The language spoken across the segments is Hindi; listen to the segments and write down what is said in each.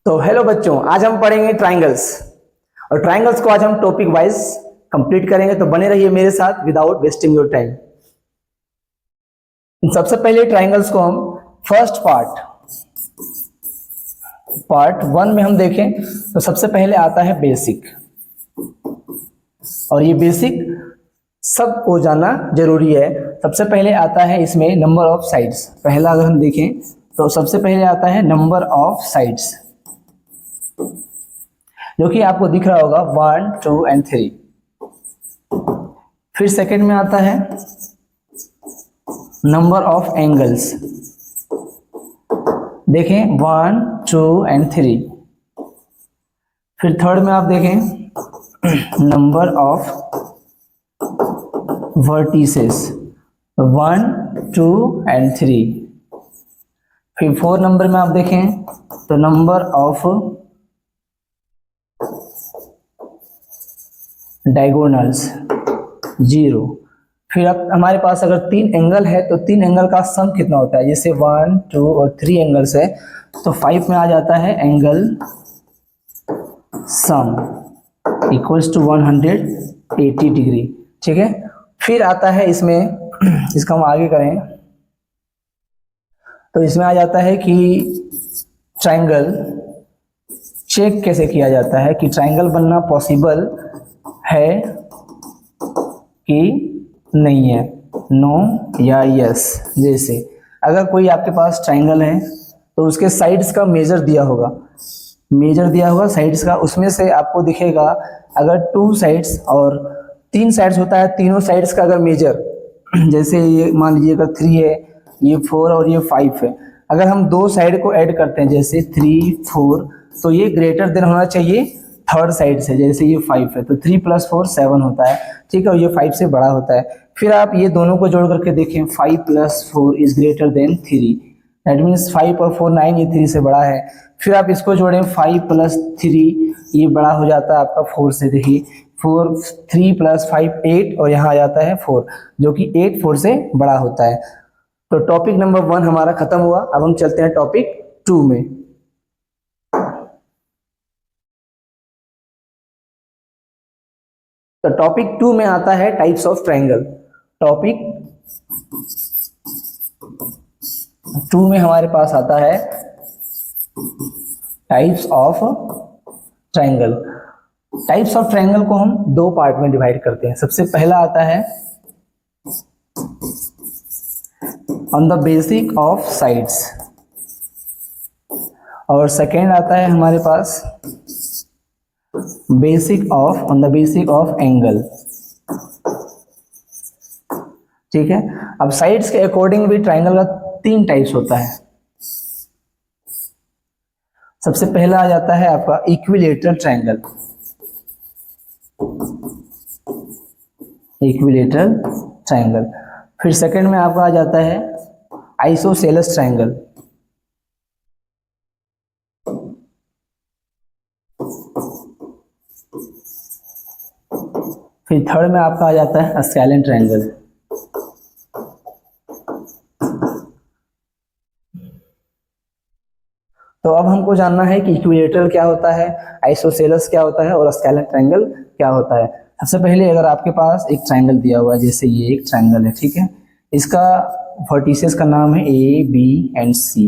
तो हेलो बच्चों, आज हम पढ़ेंगे ट्राइंगल्स। और ट्राइंगल्स को आज हम टॉपिक वाइज कंप्लीट करेंगे, तो बने रहिए मेरे साथ विदाउट वेस्टिंग योर टाइम। सबसे पहले ट्राइंगल्स को हम फर्स्ट पार्ट वन में हम देखें तो सबसे पहले आता है बेसिक। और ये बेसिक सबको जानना जरूरी है। सबसे पहले आता है इसमें नंबर ऑफ साइड्स। पहला अगर हम देखें तो सबसे पहले आता है नंबर ऑफ साइड्स, जो कि आपको दिख रहा होगा 1, 2 एंड 3। फिर सेकंड में आता है नंबर ऑफ एंगल्स। देखें 1, 2 एंड 3। फिर थर्ड में आप देखें नंबर ऑफ वर्टिसेस 1, 2 एंड 3। फिर फोर्थ नंबर में आप देखें तो नंबर ऑफ डायगोनल्स 0। फिर अब हमारे पास अगर 3 एंगल है तो 3 एंगल का सम कितना होता है। जैसे 1, 2 और 3 एंगल्स है तो 5 में आ जाता है angle sum equals to 180 degree. ठीक है। फिर आता है इसमें, इसका हम आगे करें तो इसमें आ जाता है कि ट्राइंगल चेक कैसे किया जाता है कि ट्राइंगल बनना पॉसिबल है कि नहीं है, नो या यस। जैसे अगर कोई आपके पास ट्राइंगल है तो उसके साइड्स का मेजर दिया होगा साइड्स का। उसमें से आपको दिखेगा अगर 2 साइड्स और 3 साइड्स होता है, तीनों साइड्स का अगर मेजर जैसे ये मान लीजिए अगर 3 है, ये 4 और ये 5 है। अगर हम 2 साइड को ऐड करते हैं जैसे 3, 4, तो ये ग्रेटर देन होना चाहिए थर्ड साइड से। जैसे ये 5 है तो 3 + 4 7 होता है। ठीक है, और ये 5 से बड़ा होता है। फिर आप ये दोनों को जोड़ करके देखें 5 + 4 is greater than 3। That means 5 और 4 9, ये 3 से बड़ा है। फिर आप इसको जोड़ें 5 + 3, ये बड़ा हो जाता है आपका 4 से। देखिए 3 + 5 8 और यहाँ आ जाता है 4, जो कि 8 4 से बड़ा होता है। तो टॉपिक नंबर 1 हमारा खत्म हुआ। अब हम चलते हैं टॉपिक 2 में। तो टॉपिक 2 में आता है टाइप्स ऑफ ट्राइंगल। टॉपिक 2 में हमारे पास आता है types of triangle. Types of triangle को हम 2 पार्ट में डिवाइड करते हैं। सबसे पहला आता है on the basic of sides, और सेकेंड आता है हमारे pass on the basic of angle. ठीक है। अब साइड्स के अकॉर्डिंग भी ट्राइंगल का 3 टाइप्स होता है। सबसे पहला आ जाता है आपका इक्विलेटरल ट्राइंगल। फिर सेकंड में आपका आ जाता है आइसोसेलेस ट्राइंगल। फिर थर्ड में आपका आ जाता है स्केलेन ट्राइंगल। तो अब हमको जानना है कि इक्विलेटरल क्या होता है, आइसोसेलेस क्या होता है और स्केलेन ट्राइंगल क्या होता है। सबसे पहले अगर आपके पास एक ट्राइंगल दिया हुआ है, जैसे ये एक ट्राइंगल है, ठीक है, इसका वर्टिसेस का नाम है ए, बी एंड सी।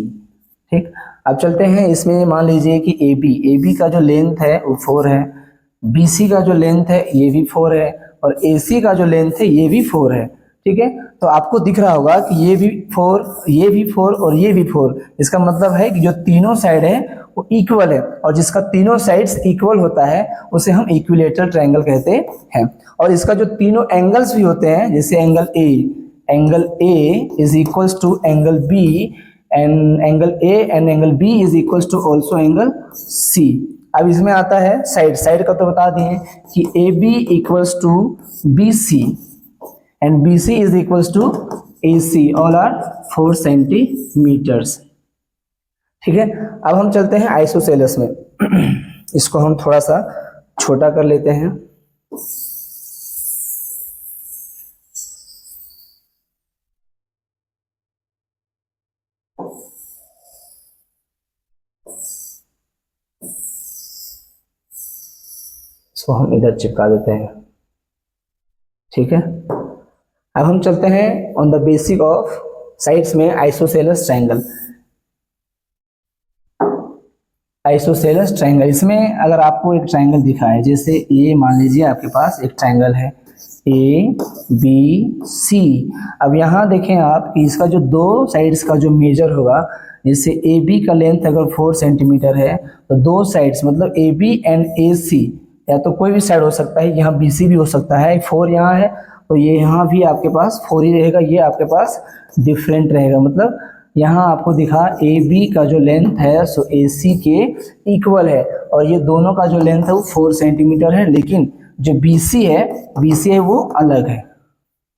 ठीक। अब चलते हैं इसमें, मान लीजिए कि ए बी का जो लेंथ है वो 4 है, बी सी का जो लेंथ है ये भी 4 है, और ए सी का जो लेंथ है ये भी 4 है। ठीक है। तो आपको दिख रहा होगा कि ये भी 4, ये भी 4 और ये भी 4। इसका मतलब है कि जो तीनों साइड है वो इक्वल है, और जिसका तीनों साइड्स इक्वल होता है उसे हम इक्विलेटरल ट्रायंगल कहते हैं। और इसका जो तीनों एंगल्स भी होते हैं, जैसे angle A is equals to angle B, and angle A and angle B is equals to also angle C. अब इसमें आता है साइड का, तो बता दिए कि A B equals to B C and BC is equals to AC, all are 4 centimetres. ठीक है। अब हम चलते हैं आइसोसेलेस में। इसको हम थोड़ा सा छोटा कर लेते हैं। इसको हम इधर चिपका देते हैं, ठीक है। अब हम चलते हैं on the basic of sides में आइसोसेलेस ट्रायंगल। आइसोसेलेस ट्रायंगल, इसमें अगर आपको एक ट्रायंगल दिखा है, जैसे ये मान लीजिए आपके पास एक ट्रायंगल है ए बी सी। अब यहाँ देखें आप कि इसका जो दो साइड्स का जो मेजर होगा, जैसे ए बी का लेंथ अगर 4 सेंटीमीटर है तो दो साइड्स मतलब ए बी एंड ए सी, या तो कोई भी साइड हो सकता है, यहाँ बी सी भी हो सकता है। 4 यहाँ है तो ये यहाँ भी आपके पास 4 ही रहेगा, ये आपके पास डिफरेंट रहेगा। मतलब यहाँ आपको दिखा ए बी का जो लेंथ है सो ए सी के इक्वल है, और ये दोनों का जो लेंथ है वो 4 सेंटीमीटर है, लेकिन जो बी सी है वो अलग है,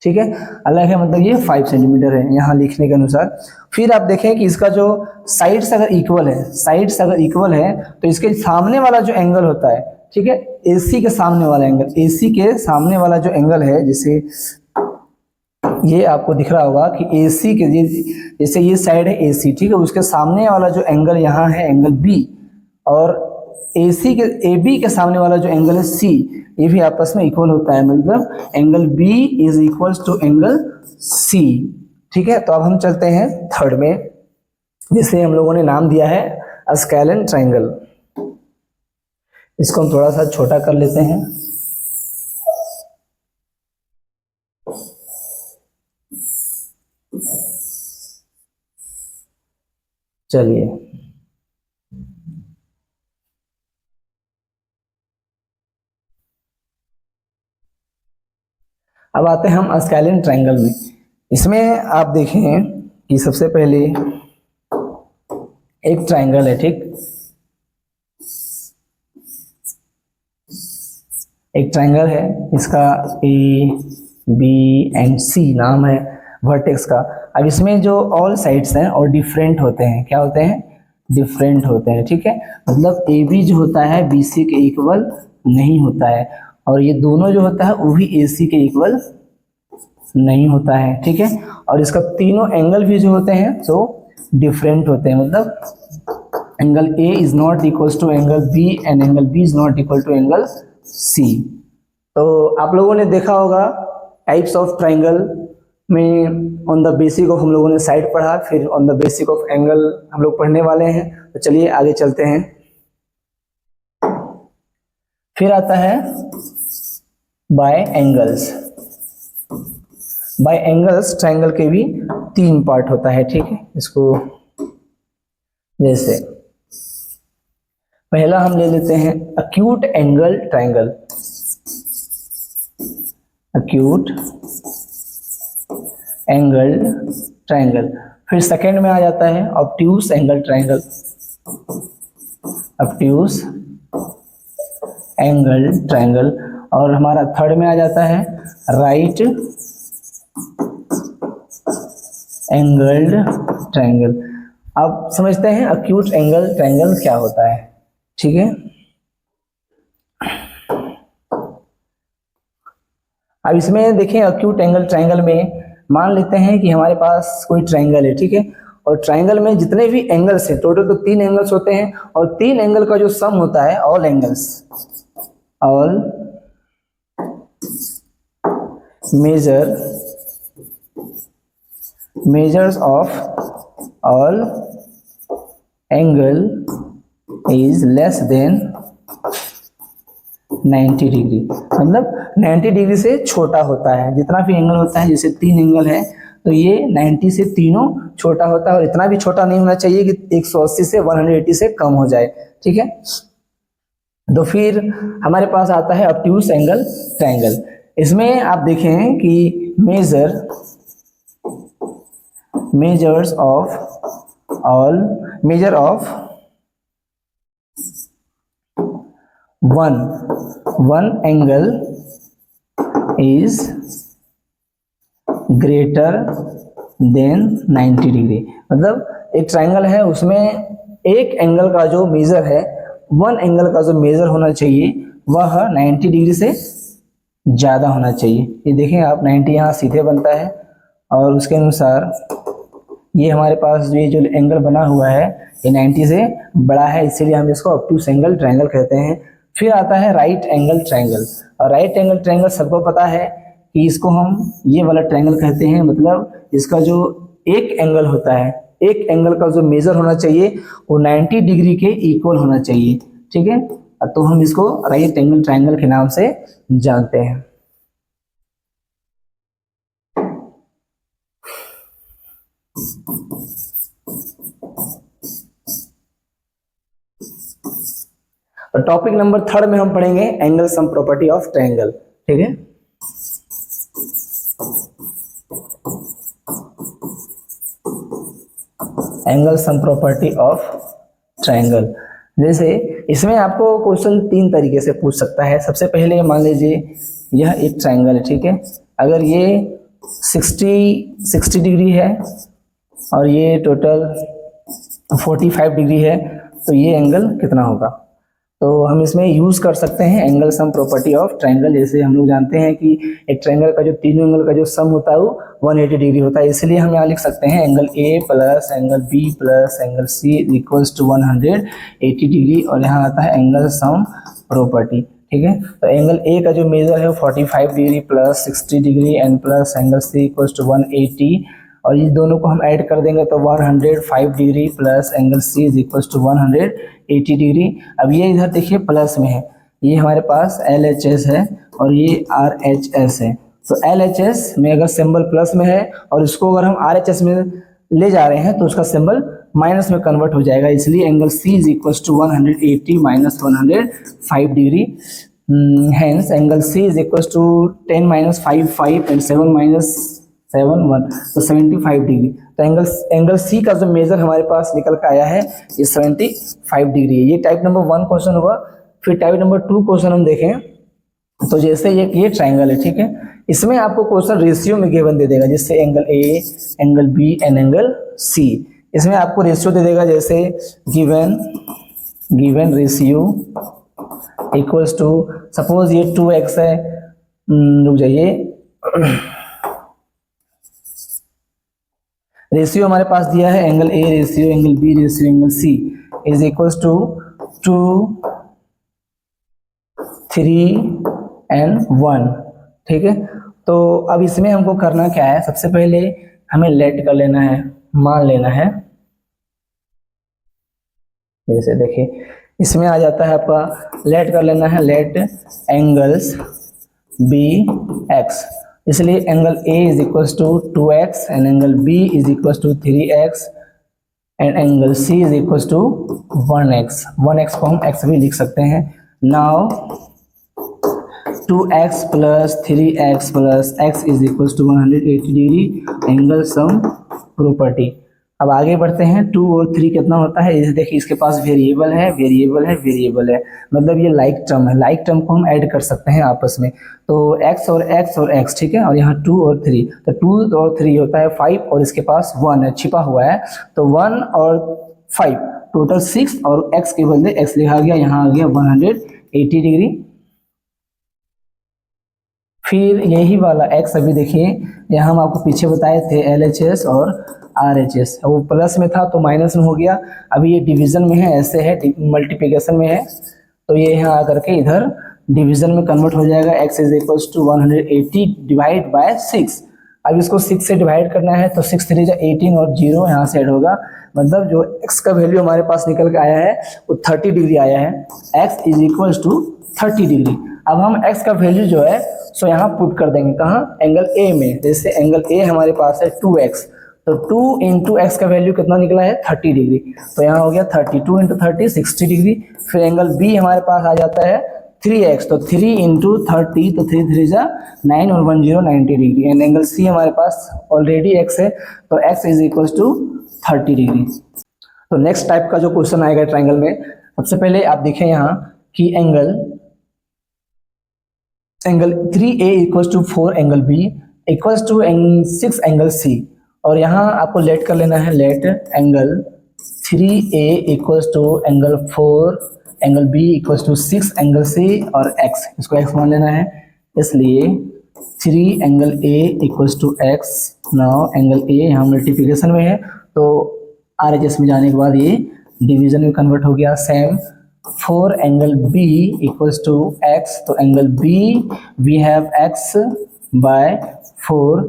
ठीक है, अलग है, मतलब ये 5 सेंटीमीटर है यहाँ लिखने के अनुसार। फिर आप देखें कि इसका जो साइड्स अगर इक्वल है तो इसके सामने वाला जो एंगल होता है, ठीक है, एसी के सामने वाला एंगल, एसी के सामने वाला जो एंगल है, जैसे ये आपको दिख रहा होगा कि एसी के जैसे ये साइड है एसी, ठीक है, उसके सामने वाला जो एंगल यहाँ है एंगल बी, और एसी के ए बी के सामने वाला जो एंगल है सी, ये भी आपस में इक्वल होता है, मतलब angle B is equals to angle C, ठीक है। तो अब हम चलते हैं थर्ड में, जिसे हम लोगों ने नाम दिया है स्केलन ट्रायंगल। इसको हम थोड़ा सा छोटा कर लेते हैं। चलिए, अब आते हैं हम स्केलन ट्रायंगल में। इसमें आप देखें कि सबसे पहले एक ट्रायंगल है, ठीक, एक ट्रायंगल है, इसका ए बी एंड सी नाम है वर्टेक्स का। अब इसमें जो ऑल साइड्स हैं और डिफरेंट होते हैं, क्या होते हैं, डिफरेंट होते हैं, ठीक है, मतलब ए बी जो होता है बी सी के इक्वल नहीं होता है, और ये दोनों जो होता है वो भी ए सी के इक्वल नहीं होता है, ठीक है, और इसका तीनों एंगल भी जो होते हैं तो डिफरेंट होते हैं, मतलब angle A is not equal to angle B and angle B is not equal to angle C. तो आप लोगों ने देखा होगा टाइप्स ऑफ ट्रायंगल में ऑन द बेसिक ऑफ हम लोगों ने साइड पढ़ा, फिर on the basic of angle हम लोग पढ़ने वाले हैं। तो चलिए आगे चलते हैं। फिर आता है by angles. By angles triangle के भी 3 पार्ट होता है, ठीक है। इसको जैसे पहला हम ले लेते हैं acute angle triangle, acute angle triangle. फिर सेकंड में आ जाता है obtuse angle triangle, obtuse angle triangle, और हमारा थर्ड में आ जाता है राइट एंगल ट्रायंगल। अब समझते हैं अक्यूट एंगल ट्रायंगल क्या होता है, ठीक है। अब इसमें देखें अक्यूट एंगल ट्रायंगल में मान लेते हैं कि हमारे पास कोई ट्रायंगल है, ठीक है, और ट्रायंगल में जितने भी एंगल्स हैं, टोटल तो 3 एंगल्स होते हैं, और 3 एंगल का जो सम होता है all angles, all measures of all angle is less than 90 degree, मतलब 90 डिग्री से छोटा होता है। जितना भी एंगल होता है, जैसे 3 एंगल है तो ये 90 से तीनों छोटा होता है, और इतना भी छोटा नहीं होना चाहिए कि 180 से 180 से कम हो जाए, ठीक है। तो फिर हमारे पास आता है ऑब्ट्यूज एंगल ट्रायंगल। इसमें आप देखें कि measure of one angle is greater than 90 degree. मतलब एक ट्रायंगल है, उसमें एक एंगल का जो मेजर है, 1 एंगल का जो मेजर होना चाहिए वह 90 डिग्री से ज़्यादा होना चाहिए। ये देखें आप, 90 यहाँ सीधे बनता है, और उसके अनुसार ये हमारे पास ये जो एंगल बना हुआ है ये 90 से बड़ा है, इसीलिए हम इसको ऑब्ट्यूज एंगल ट्रायंगल कहते हैं। फिर आता है राइट एंगल ट्रायंगल। और राइट एंगल ट्रायंगल सबको पता है कि इसको हम ये वाला ट्रायंगल कहते हैं, मतलब इसका जो एक एंगल होता है, एक एंगल का जो मेजर होना चाहिए वो 90 डिग्री के इक्वल होना चाहिए, ठीक है। तो हम इसको राइट एंगल ट्रायंगल के नाम से जानते हैं। और टॉपिक नंबर 3 में हम पढ़ेंगे angle sum property of triangle, ठीक है। Angle sum property of triangle. जैसे इसमें आपको क्वेश्चन 3 तरीके से पूछ सकता है। सबसे पहले मान लीजिए यह एक ट्रायंगल है, ठीक है। अगर ये 60 डिग्री है और ये टोटल 45 डिग्री है, तो ये एंगल कितना होगा। तो हम इसमें यूज कर सकते हैं angle sum property of triangle. जैसे हम लोग जानते हैं कि एक ट्रायंगल का जो तीनों एंगल का जो सम होता है वो 180 डिग्री होता है, इसलिए हम यहाँ लिख सकते हैं angle A plus angle B plus angle C equals to 180 degree. और यहाँ आता है एंगल सम प्रॉपर्टी, ठीक है। तो एंगल ए का जो मेजर है वो 45 degree plus 60 degree and plus angle C equals to 180, और ये दोनों को हम ऐड कर देंगे तो 105 degree plus angle C is equals to 180 degree. अब ये इधर देखिए प्लस में है, ये हमारे पास LHS है और ये RHS है। तो LHS में अगर सिंबल प्लस में है और इसको अगर हम RHS में ले जा रहे हैं तो उसका सिंबल माइनस में कन्वर्ट हो जाएगा, इसलिए angle C is equals to 180 minus 105 degree. Hence angle C is equals to 10 minus 5 and 7 minus 7 1, तो 75 डिग्री। तो एंगल C का जो मेजर हमारे पास निकल कर आया है ये 75 डिग्री है। ये टाइप नंबर 1 क्वेश्चन हुआ। फिर टाइप नंबर 2 क्वेश्चन हम देखें तो जैसे ये ट्रायंगल है, ठीक है। इसमें आपको क्वेश्चन रेशियो में गिवन दे देगा, जैसे angle A, angle B and angle C। इसमें आपको रेशियो दे देगा, जैसे given ratio equals to, suppose ये 2x है, रुक जाइए, रेशियो हमारे पास दिया है angle A ratio angle B ratio angle C is equals to 2, 3 and 1, ठीक है। तो अब इसमें हमको करना क्या है, सबसे पहले हमें लेट कर लेना है, मान लेना है। जैसे देखिए इसमें आ जाता है आपका लेट कर लेना है, लेट एंगल्स BX, इसलिए angle A is equals to 2x and angle B is equals to 3x and angle C is equals to 1x। 1x को हम x भी लिख सकते हैं। Now 2x plus 3x plus x is equals to 180 degree angle sum property. अब आगे बढ़ते हैं, 2 और 3 कितना होता है, जैसे देखिए इसके पास वेरिएबल है, मतलब ये लाइक टर्म है, लाइक टर्म को हम ऐड कर सकते हैं आपस में। तो x और x, ठीक है, और यहाँ 2 और 3, तो 2 और 3 होता है 5 और इसके पास 1 है छिपा हुआ है, तो 1 और 5 टोटल 6 और x के बदले x लिखा गया, यहाँ आ गया 180 डिग्री। फिर यही वाला x अभी देखिए यहाँ हम आपको पीछे बताए थे LHS और RHS, वो प्लस में था तो माइनस में हो गया, अभी ये डिवीजन में है, ऐसे है मल्टीप्लिकेशन में है, तो ये यहाँ आकर के इधर डिवीजन में कन्वर्ट हो जाएगा। x is equals to 180 divide by 6। अब इसको 6 से डिवाइड करना है तो 6 3 18 और 0 यहाँ से ऐड होगा, मतलब जो x का वैल्यू हमारे पास निकल के आया है वो 30 डिग्री आया है। x is equals to 30 degree. अब हम x का वैल्यू जो है सो यहाँ पुट कर देंगे, कहाँ, एंगल A में। जैसे एंगल A हमारे पास है 2x, तो 2 इंटू एक्स का वैल्यू कितना निकला है 30 डिग्री, तो यहाँ हो गया 32 इंटू 30 60 डिग्री। फिर एंगल B हमारे पास आ जाता है 3x, तो 3 इंटू 30, तो 3 3 जा 9 और 1 0 90 डिग्री। एंड एंगल C हमारे पास ऑलरेडी x है, तो x is equal to 30 degree. तो नेक्स्ट टाइप का जो क्वेश्चन आएगा ट्राइंगल में, सबसे पहले आप देखें यहाँ कि angle 3A equals to 4 angle B equals to 6 angle C, और यहाँ आपको लेट कर लेना है, let angle 3A equals to angle 4 angle B equals to 6 angle C और x, इसको x मान लेना है, इसलिए 3 angle A equals to x। Now angle A यहाँ मल्टीप्लिकेशन में है तो RHS में जाने के बाद ये डिवीजन में कन्वर्ट हो गया। Same for angle B equals to x, तो angle B we have x by 4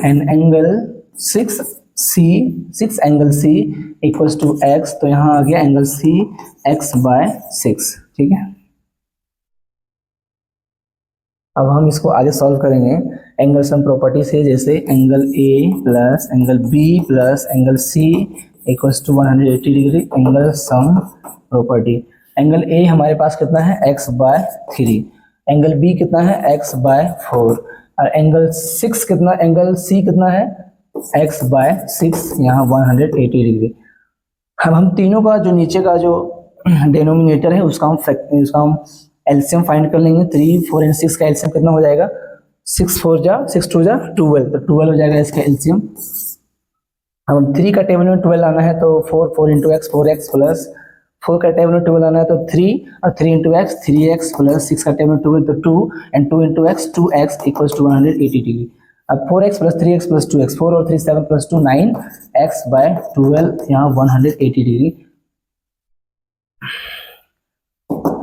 and angle 6 angle C equals to x, तो यहाँ आ गया angle C x by 6, ठीक है। अब हम इसको आगे सॉल्व करेंगे एंगल सम प्रॉपर्टी से, जैसे angle A plus angle B plus angle C equals to 180 degree angle sum property. Angle A हमारे पास कितना है x बाय 3, एंगल B कितना है x बाय 4 और एंगल 6 कितना, एंगल C कितना है x बाय 6, यहाँ 180 डिग्री। अब हम तीनों का जो नीचे का जो डिनोमिनेटर है उसका हम एलसीएम फाइंड कर लेंगे। 3, 4 एंड 6 का एलसीएम कितना हो जाएगा, 6 4 जा 6 2 जा 12, तो 12 हो जाएगा इसका एलसीएम। अब 3 का टेबल में 12 आना है तो 4 इंटू एक्स 4x प्लस 4 का टेबल में 12 आना है तो 3 और 3 इंटू एक्स 3x प्लस 6 का टेबल में 12 तो 2 and 2 into x 2x equals to 180 degree. अब 4x plus 3x plus 2x 4 और 3 7 प्लस 2 9x बाय 12, यहाँ 180 डिग्री।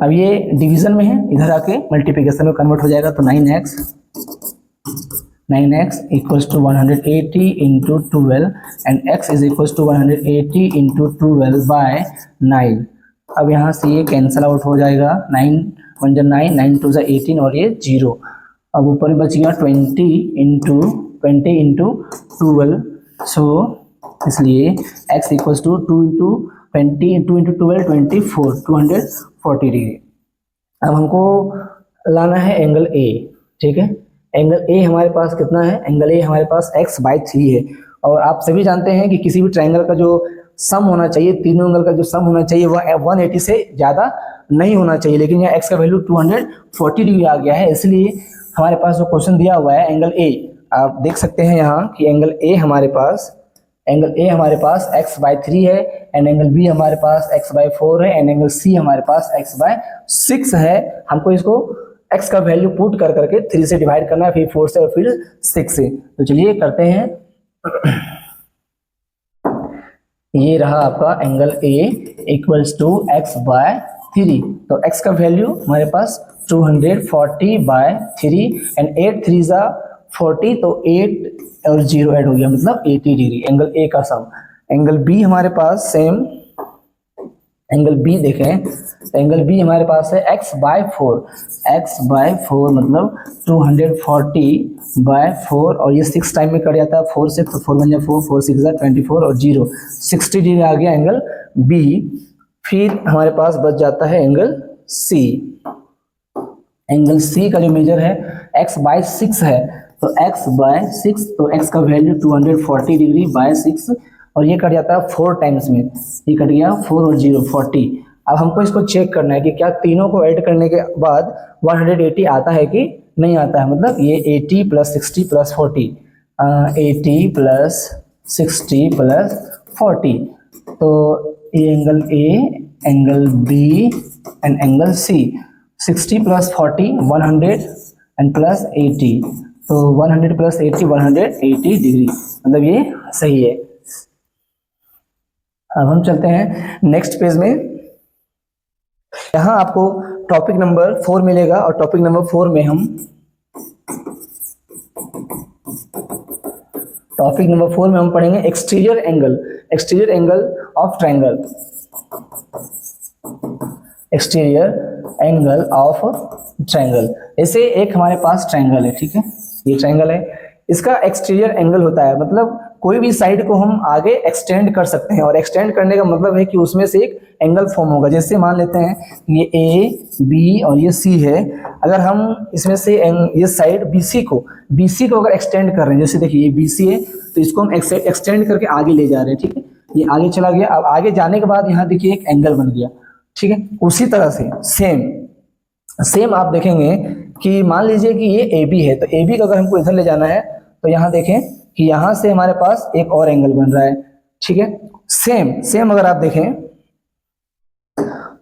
अब ये डिवीजन में है, इधर आके मल्टीप्लिकेशन में कन्वर्ट हो जाएगा तो 9x equals to 180 into 12 and x is equals to 180 into 12 by 9। अब यहाँ से ये कैंसल आउट हो जाएगा, 9 1 जा 9, 9 2 जा 18 और ये 0। अब ऊपर में बच गया 20 इंटू 12, सो इसलिए x equals to 2 into 20 2 into 12 24 240 degree. अब हमको लाना है एंगल A, ठीक है। एंगल A हमारे पास कितना है, एंगल A हमारे पास x बाय 3 है और आप सभी जानते हैं कि किसी भी ट्रायंगल का जो सम होना चाहिए, तीनों एंगल का जो सम होना चाहिए वह 180 से ज़्यादा नहीं होना चाहिए, लेकिन यहाँ x का वैल्यू 240 डिग्री आ गया है, इसलिए हमारे पास जो क्वेश्चन दिया हुआ है एंगल A, आप देख सकते हैं यहाँ कि एंगल A हमारे पास x बाय 3 है एंड एंगल B हमारे पास x बाय 4 है एंड एंगल C हमारे पास x बाय 6 है। हमको इसको x का वैल्यू पुट कर करके 3 से डिवाइड करना है, फिर 4 से और फिर 6 से। तो चलिए करते हैं। ये रहा आपका angle A equals to x by 3, तो x का वैल्यू हमारे पास 240 बाय 3 एंड 8 3 जा 40, तो 8 और 0 ऐड हो गया मतलब 80 डिग्री एंगल A का सम। एंगल B हमारे पास सेम, एंगल B देखें, एंगल B हमारे पास है x बाय 4 मतलब 240 बाय 4 और ये 6 टाइम में कट जाता है 4 से, तो 4 1 जा 4 4 6 जा 24 और 0 60 डिग्री आ गया एंगल B। फिर हमारे पास बच जाता है एंगल C। एंगल C का जो मेजर है x बाय 6 है, तो x बाय 6, तो x का वैल्यू 240 डिग्री बाय 6 और ये कट जाता है 4 टाइम्स में, ये कट गया 4 और 0 40। अब हमको इसको चेक करना है कि क्या तीनों को ऐड करने के बाद 180 आता है कि नहीं आता है, मतलब ये 80 प्लस 60 प्लस 40, 80 प्लस 60 प्लस 40, तो ये angle A, angle B and angle C। 60 plus 40 100 and plus 80, तो 100 प्लस 80 180 डिग्री, मतलब ये सही है। अब हम चलते हैं नेक्स्ट पेज में। यहाँ आपको टॉपिक नंबर 4 मिलेगा और टॉपिक नंबर 4 में हम पढ़ेंगे exterior angle of triangle, exterior angle of triangle. ऐसे एक हमारे पास ट्रायंगल है, ठीक है, ये ट्रायंगल है, इसका एक्सटीरियर एंगल होता है, मतलब कोई भी साइड को हम आगे एक्सटेंड कर सकते हैं और एक्सटेंड करने का मतलब है कि उसमें से एक एंगल फॉर्म होगा। जैसे मान लेते हैं ये A B और ये C है, अगर हम इसमें से ये साइड BC को अगर एक्सटेंड कर रहे हैं, जैसे देखिए ये BC है तो इसको हम एक्सटेंड करके आगे ले जा रहे हैं, ठीक है, ये आगे चला गया। अब आगे जाने के बाद यहाँ देखिए एक एंगल बन गया, ठीक है। उसी तरह से सेम आप देखेंगे कि मान लीजिए कि ये AB है, तो AB को अगर हमको इधर ले जाना है तो यहाँ देखें कि यहाँ से हमारे पास एक और एंगल बन रहा है, ठीक है। सेम अगर आप देखें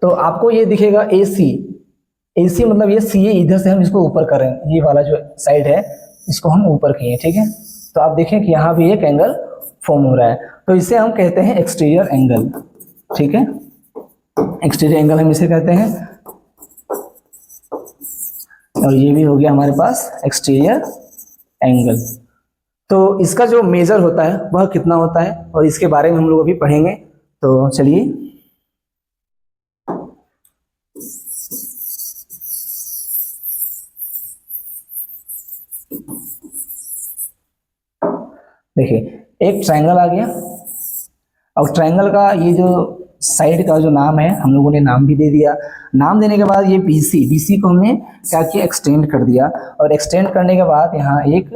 तो आपको ये दिखेगा AC मतलब ये C है, इधर से हम इसको ऊपर कर रहे हैं, ये वाला जो साइड है इसको हम ऊपर किए, ठीक है। तो आप देखें कि यहाँ भी एक एंगल फॉर्म हो रहा है, तो इसे हम कहते हैं एक्सटीरियर एंगल, ठीक है। एक्सटीरियर एंगल हम इसे कहते हैं, और ये भी हो गया हमारे पास एक्सटीरियर एंगल। तो इसका जो मेजर होता है वह कितना होता है, और इसके बारे में हम लोग अभी पढ़ेंगे। तो चलिए, देखिए एक ट्रायंगल आ गया, और ट्रायंगल का ये जो साइड का जो नाम है हम लोगों ने नाम भी दे दिया। नाम देने के बाद ये बीसी को हमने क्या किया, एक्सटेंड कर दिया, और एक्सटेंड करने के बाद यहाँ एक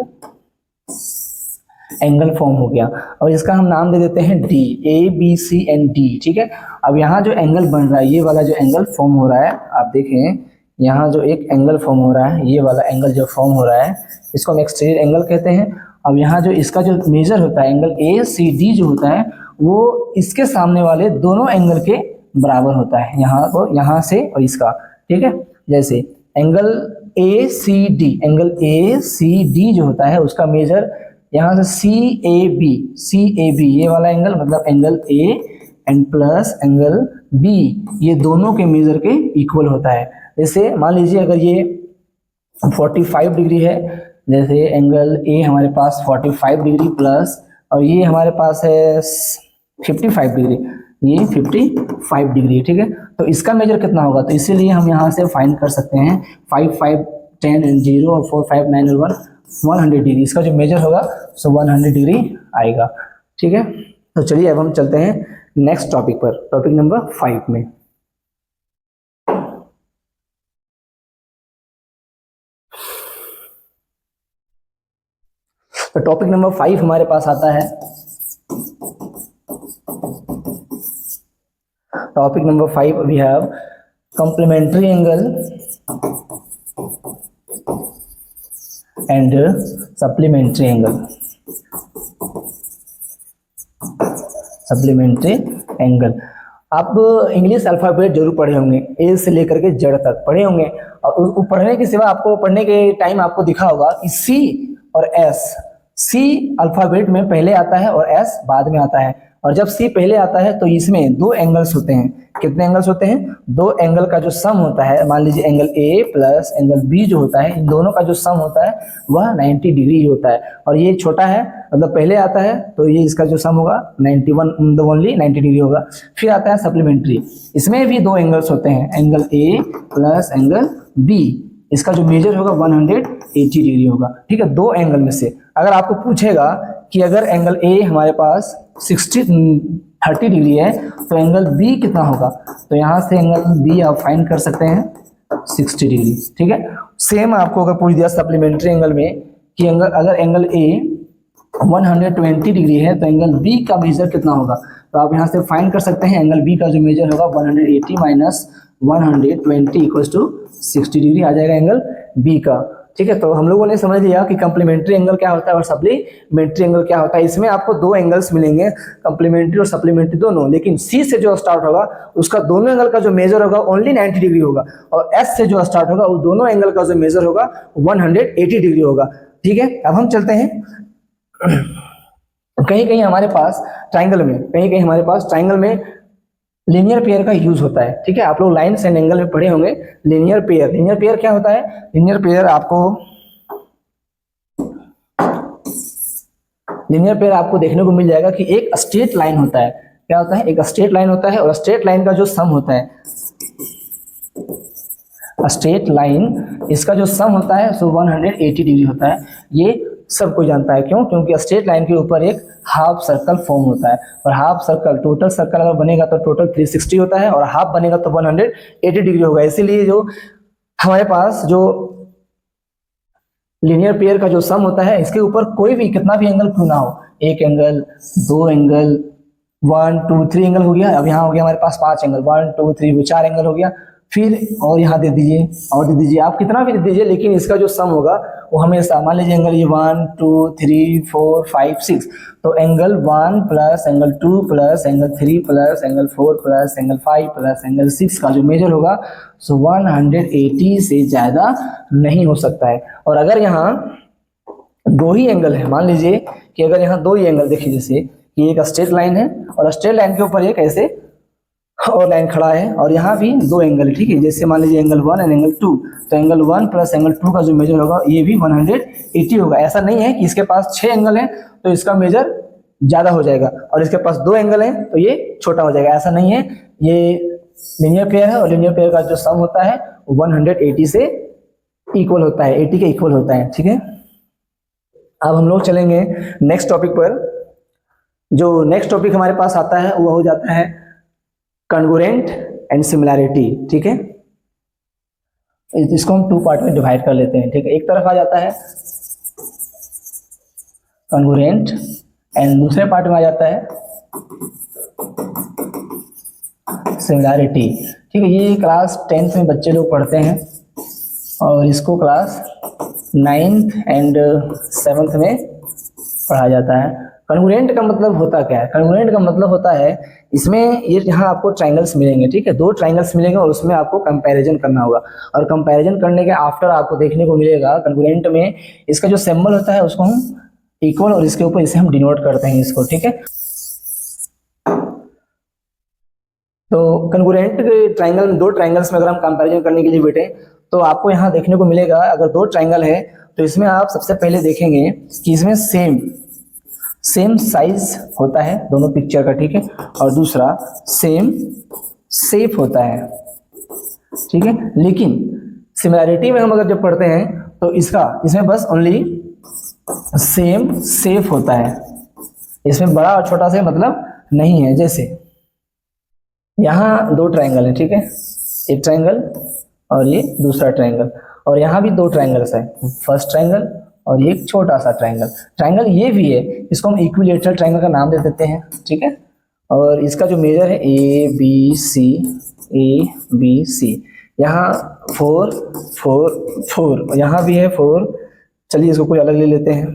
एंगल फॉर्म हो गया, और इसका हम नाम दे देते हैं डी, ABCD, ठीक है। अब यहाँ जो एंगल बन रहा है, ये वाला जो एंगल फॉर्म हो रहा है, आप देखें यहाँ जो एक एंगल फॉर्म हो रहा है, ये वाला एंगल जो फॉर्म हो रहा है, इसको हम एक्सटीरियर एंगल कहते हैं। अब यहाँ जो इसका जो मेजर होता है एंगल ACD जो होता है, वो इसके सामने वाले दोनों एंगल के बराबर होता है, यहाँ से और इसका, ठीक है। जैसे एंगल ACD जो होता है उसका मेजर यहाँ से CAB ये वाला एंगल, मतलब angle A and plus angle B, ये दोनों के मेजर के इक्वल होता है। जैसे मान लीजिए अगर ये 45 डिग्री है, जैसे एंगल A हमारे पास 45 डिग्री प्लस, और ये हमारे पास है 55 डिग्री, ये 55 डिग्री, ठीक है। तो इसका मेजर कितना होगा, तो इसीलिए हम यहाँ से फाइंड कर सकते हैं 5, 5, 10 एंड 0 और 4, 5, 9 और 100 डिग्री, इसका जो मेजर होगा सो 100 डिग्री आएगा, ठीक है। तो चलिए अब हम चलते हैं नेक्स्ट टॉपिक पर, टॉपिक नंबर 5 में। तो टॉपिक नंबर 5 हमारे पास आता है, topic number 5 we have complementary angle and supplementary angle। Supplementary angle, आप इंग्लिश अल्फ़ाबेट जरूर पढ़े होंगे, ए से लेकर के जेड तक पढ़े होंगे, और उसको पढ़ने के सिवा आपको पढ़ने के टाइम आपको दिखा होगा कि सी और एस, सी अल्फ़ाबेट में पहले आता है और एस बाद में आता है। और जब सी पहले आता है तो इसमें दो एंगल्स होते हैं। कितने एंगल्स होते हैं? दो एंगल का जो सम होता है, मान लीजिए angle A plus angle B जो होता है, इन दोनों का जो सम होता है वह 90 डिग्री होता है। और ये छोटा है, मतलब पहले आता है तो ये इसका जो सम होगा 91 ओनली 90 डिग्री होगा। फिर आता है सप्लीमेंट्री, इसमें भी दो एंगल्स होते हैं, angle A plus angle B, इसका जो मेजर होगा 180 डिग्री होगा। ठीक है, दो एंगल में से अगर आपको पूछेगा कि अगर एंगल ए हमारे पास 30 डिग्री है तो एंगल बी कितना होगा, तो यहाँ से एंगल बी आप फाइंड कर सकते हैं 60 डिग्री। ठीक है, सेम आपको अगर पूछ दिया सप्लीमेंट्री एंगल में कि अगर एंगल ए 120 डिग्री है तो एंगल बी का मेजर कितना होगा, तो आप यहाँ से फाइंड कर सकते हैं एंगल बी का जो मेजर होगा 180 माइनस 120 इक्वल्स टू 60 डिग्री आ जाएगा एंगल बी का। ठीक है, तो हम लोगों ने समझ लिया कि कंप्लीमेंट्री एंगल क्या होता है और सप्लीमेंट्री एंगल क्या होता है। इसमें आपको दो एंगल्स मिलेंगे, कंप्लीमेंट्री और सप्लीमेंट्री दोनों, लेकिन सी से जो स्टार्ट होगा उसका दोनों एंगल का जो मेजर होगा ओनली 90 डिग्री होगा, और एस से जो स्टार्ट होगा उस दोनों एंगल का जो मेजर होगा 180 डिग्री होगा। ठीक है, अब हम चलते हैं कहीं कहीं हमारे पास ट्राइंगल में लीनियर पेयर का यूज होता है। ठीक है, आप लोग लाइन्स एंड एंगल में पढ़े होंगे लीनियर पेयर क्या होता है। लीनियर पेयर आपको देखने को मिल जाएगा कि एक स्ट्रेट लाइन होता है। क्या होता है? एक स्ट्रेट लाइन होता है, और स्ट्रेट लाइन का जो सम होता है, स्ट्रेट लाइन इसका जो सम होता है सो 180 डिग्री होता है। ये सब कोई जानता है, क्यों? क्योंकि स्ट्रेट लाइन के ऊपर एक हाफ सर्कल फॉर्म होता है, और हाफ सर्कल, टोटल सर्कल अगर बनेगा तो टोटल 360 होता है, और हाफ बनेगा तो 180 डिग्री होगा। इसीलिए जो हमारे पास जो लीनियर पेयर का जो सम होता है, इसके ऊपर कोई भी कितना भी एंगल क्यों ना हो, एक एंगल, दो एंगल, 1 2 3 एंगल हो गया। अब यहाँ हो गया हमारे पास 5 एंगल, 1 2 3 4 एंगल हो गया। फिर और यहाँ दे दीजिए, और दे दीजिए, आप कितना भी दे दीजिए, लेकिन इसका जो सम होगा वो हमेशा, मान लीजिए एंगल ये 1 2 3 4 5 6, तो angle 1 plus angle 2 plus angle 3 plus angle 4 plus angle 5 plus angle 6 का जो मेजर होगा सो 180 से ज़्यादा नहीं हो सकता है। और अगर यहाँ दो ही एंगल है, मान लीजिए कि अगर यहाँ दो ही एंगल देखिए, जैसे कि एक स्ट्रेट लाइन है और स्ट्रेट लाइन के ऊपर एक ऐसे और लाइन खड़ा है और यहाँ भी दो एंगल है, ठीक है। जैसे मान लीजिए एंगल 1 एंड एंगल 2, तो एंगल 1 प्लस एंगल 2 का जो मेजर होगा ये भी 180 होगा। ऐसा नहीं है कि इसके पास 6 एंगल है तो इसका मेजर ज़्यादा हो जाएगा और इसके पास 2 एंगल है तो ये छोटा हो जाएगा, ऐसा नहीं है। ये लीनियर पेयर है और लीनियर पेयर का जो सम होता है 180 से इक्वल होता है, 80 के इक्वल होता है, ठीक है। अब हम लोग चलेंगे नेक्स्ट टॉपिक पर। जो नेक्स्ट टॉपिक हमारे पास आता है वो हो जाता है कॉन्ग्रुएंट एंड सिमिलैरिटी, ठीक है। इसको हम 2 पार्ट में डिवाइड कर लेते हैं, ठीक है। एक तरफ आ जाता है कॉन्ग्रुएंट एंड दूसरे पार्ट में आ जाता है सिमिलैरिटी, ठीक है। ये क्लास 10th में बच्चे लोग पढ़ते हैं और इसको क्लास 9th एंड 7th में पढ़ा जाता है। कॉन्ग्रुएंट का मतलब होता क्या है? कॉन्ग्रुएंट का मतलब होता है इसमें ये यहाँ आपको ट्राइंगल्स मिलेंगे, ठीक है। 2 ट्राइंगल्स मिलेंगे और उसमें आपको कंपैरिजन करना होगा और कंपैरिजन करने के आफ्टर आपको देखने को मिलेगा कॉन्ग्रुएंट में इसका जो सिंबल होता है उसको हम इक्वल और इसके ऊपर इसे हम डिनोट करते हैं इसको, ठीक है। तो कॉन्ग्रुएंट ट्राइंगल, 2 ट्राइंगल्स में अगर हम कंपैरिजन करने के लिए बैठे तो आपको यहाँ देखने को मिलेगा अगर 2 ट्राइंगल है तो इसमें आप सबसे पहले देखेंगे कि इसमें सेम साइज होता है दोनों पिक्चर का, ठीक है। और दूसरा सेम शेप होता है, ठीक है। लेकिन सिमिलैरिटी में हम अगर जब पढ़ते हैं तो इसमें बस ओनली सेम शेप होता है, इसमें बड़ा और छोटा से मतलब नहीं है। जैसे यहाँ 2 ट्राइंगल है, ठीक है, एक ट्राइंगल और ये दूसरा ट्राइंगल, और यहाँ भी 2 ट्राइंगल्स है, फर्स्ट ट्राइंगल और ये एक छोटा सा ट्राइंगल ये भी है, इसको हम इक्विलेटरल ट्राइंगल का नाम दे देते हैं, ठीक है। और इसका जो मेजर है ए बी सी, यहाँ 4 4 4, यहाँ भी है 4। चलिए इसको कोई अलग ले लेते हैं,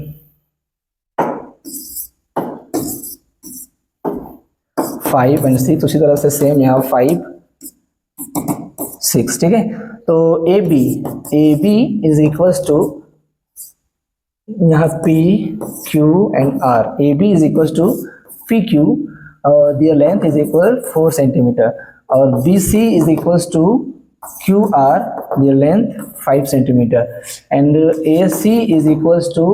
5 एंड 6, उसी तरह से सेम यहाँ 5 6, ठीक है। तो A B is equals to यहाँ P Q and R, A B is equals to P Q और their length is equal 4 centimetre और B C is equals to Q R, their length 5 centimetre and A C is equals to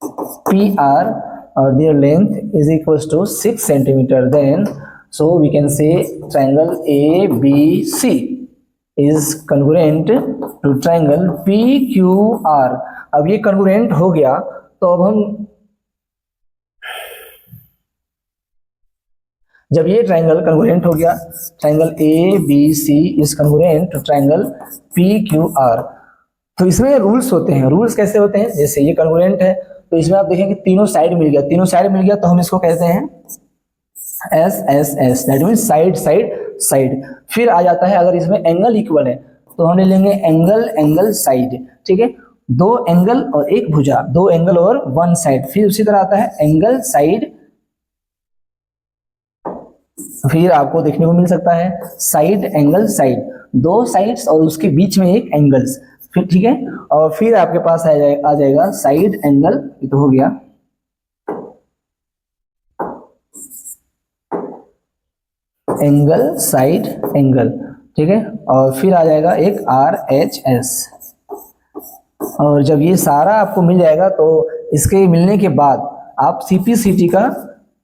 P R और their length is equals to 6 centimeter. Then so we can say triangle ABC is congruent to triangle PQR. अब ये congruent हो गया तो अब हम जब ये ट्राइंगल congruent हो गया, triangle ABC is congruent to triangle PQR, तो इसमें रूल्स होते हैं। रूल्स कैसे होते हैं? जैसे ये congruent है तो इसमें आप देखेंगे तीनों साइड मिल गया, तो हम इसको कहते हैं SSS, दैट मीन साइड। फिर आ जाता है अगर इसमें एंगल इक्वल है तो हम ले लेंगे एंगल साइड, ठीक है। 2 एंगल और एक भुजा, 2 एंगल और 1 साइड। फिर उसी तरह आता है एंगल साइड, फिर आपको देखने को मिल सकता है साइड एंगल साइड, 2 साइड्स और उसके बीच में एक एंगल्स, फिर ठीक है। और फिर आपके पास आ जाएगा साइड एंगल, ये तो हो गया। एंगल साइड एंगल, ठीक है। और फिर आ जाएगा एक RHS, और जब ये सारा आपको मिल जाएगा तो इसके मिलने के बाद आप CPCT का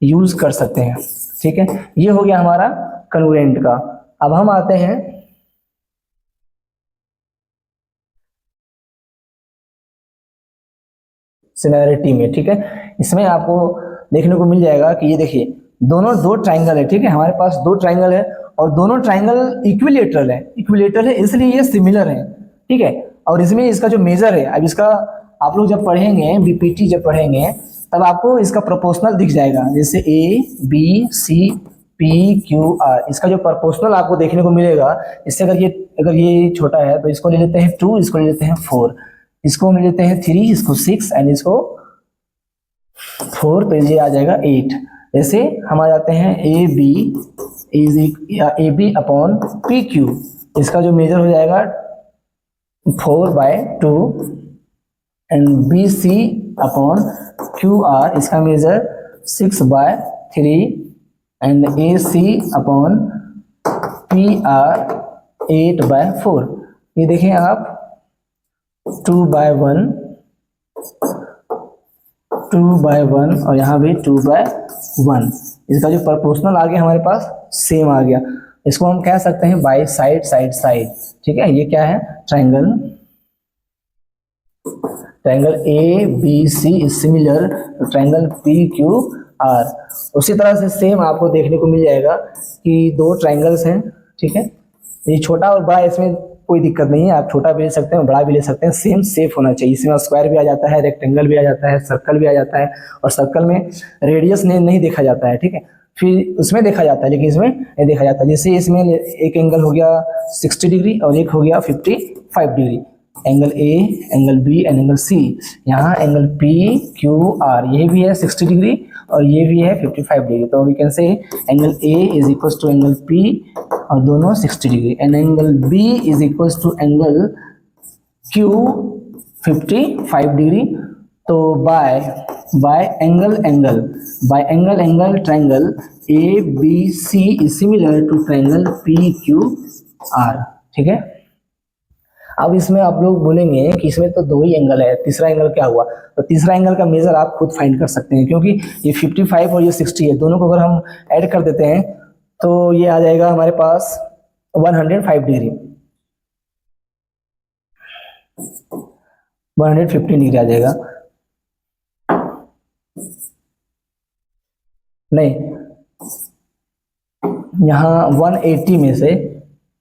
यूज कर सकते हैं, ठीक है। ये हो गया हमारा कॉन्ग्रुएंट का। अब हम आते हैं सिमिलैरिटी में, ठीक है। इसमें आपको देखने को मिल जाएगा कि ये देखिए दोनों 2 ट्राइंगल है, ठीक है। हमारे पास 2 ट्राइंगल है और दोनों ट्राइंगल इक्विलेटरल है इसलिए ये सिमिलर है, ठीक है। और इसमें इसका जो मेजर है, अब इसका आप लोग जब पढ़ेंगे BPT जब पढ़ेंगे तब आपको इसका प्रोपोर्शनल दिख जाएगा, जैसे ABCPQR, इसका जो प्रोपोर्शनल आपको देखने को मिलेगा। इससे अगर ये छोटा है तो इसको ले लेते हैं 2, इसको ले लेते हैं 4, इसको ले लेते हैं 3, इसको 6 एंड इसको 4, तो ये आ जाएगा 8। जैसे हम आ जाते हैं AB अपॉन PQ, इसका जो मेजर हो जाएगा 4/2 एंड BC अपॉन QR, इसका measure 6/3 and AC upon PR 8/4। ये देखें आप 2/1 2/1 और यहाँ भी 2/1। इसका जो प्रोपोर्शनल आ गया हमारे पास सेम आ गया। इसको हम कह सकते हैं बाई साइड साइड साइड। ठीक है, ये क्या है, triangle ABC is similar to triangle PQR। उसी तरह से सेम आपको देखने को मिल जाएगा कि दो ट्रायंगल्स हैं। ठीक है, ये छोटा और बड़ा, इसमें कोई दिक्कत नहीं है, आप छोटा भी ले सकते हैं, बड़ा भी ले सकते हैं, सेम शेप होना चाहिए। इसमें स्क्वायर भी आ जाता है, रेक्टेंगल भी आ जाता है, सर्कल भी आ जाता है, और सर्कल में रेडियस नहीं देखा जाता है। ठीक है, फिर उसमें देखा जाता है लेकिन इसमें नहीं देखा जाता। जैसे इसमें एक एंगल हो गया 60 डिग्री और एक हो गया 55 degree, angle A, angle B and angle C। यहाँ एंगल PQR ये भी है 60 डिग्री और ये भी है 55 डिग्री। तो we can say angle A is equal to angle P और दोनों 60 degree, and angle B is equal to angle Q 55 degree. तो by angle triangle ABC is similar to triangle PQR। ठीक है, अब इसमें आप लोग बोलेंगे कि इसमें तो दो ही एंगल है, तीसरा एंगल क्या हुआ? तो तीसरा एंगल का मेजर आप खुद फाइंड कर सकते हैं, क्योंकि ये 55 और ये 60 है, दोनों को अगर हम ऐड कर देते हैं तो ये आ जाएगा हमारे पास 105 डिग्री, 115 डिग्री आ जाएगा। नहीं, यहाँ 180 में से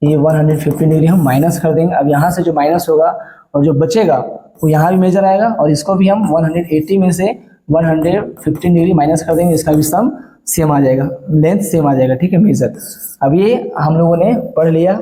ये 115 डिग्री हम माइनस कर देंगे। अब यहाँ से जो माइनस होगा और जो बचेगा वो यहाँ भी मेजर आएगा, और इसको भी हम 180 में से 115 डिग्री माइनस कर देंगे, इसका भी सम सेम आ जाएगा, लेंथ सेम आ जाएगा। ठीक है, मेजर। अब ये हम लोगों ने पढ़ लिया